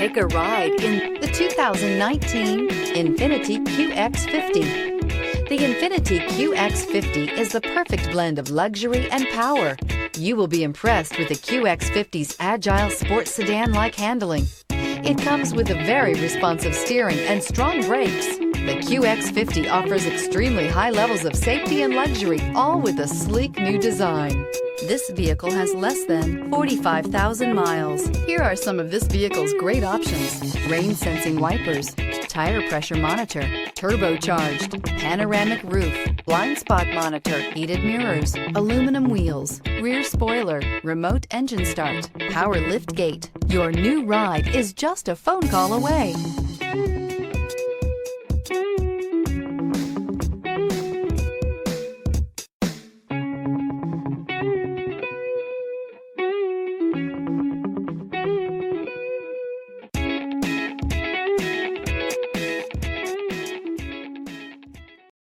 Take a ride in the 2019 INFINITI QX50. The INFINITI QX50 is the perfect blend of luxury and power. You will be impressed with the QX50's agile sports sedan-like handling. It comes with a very responsive steering and strong brakes. The QX50 offers extremely high levels of safety and luxury, all with a sleek new design. This vehicle has less than 45,000 miles. Here are some of this vehicle's great options: rain sensing wipers, tire pressure monitor, turbocharged, panoramic roof, blind spot monitor, heated mirrors, aluminum wheels, rear spoiler, remote engine start, power lift gate. Your new ride is just a phone call away.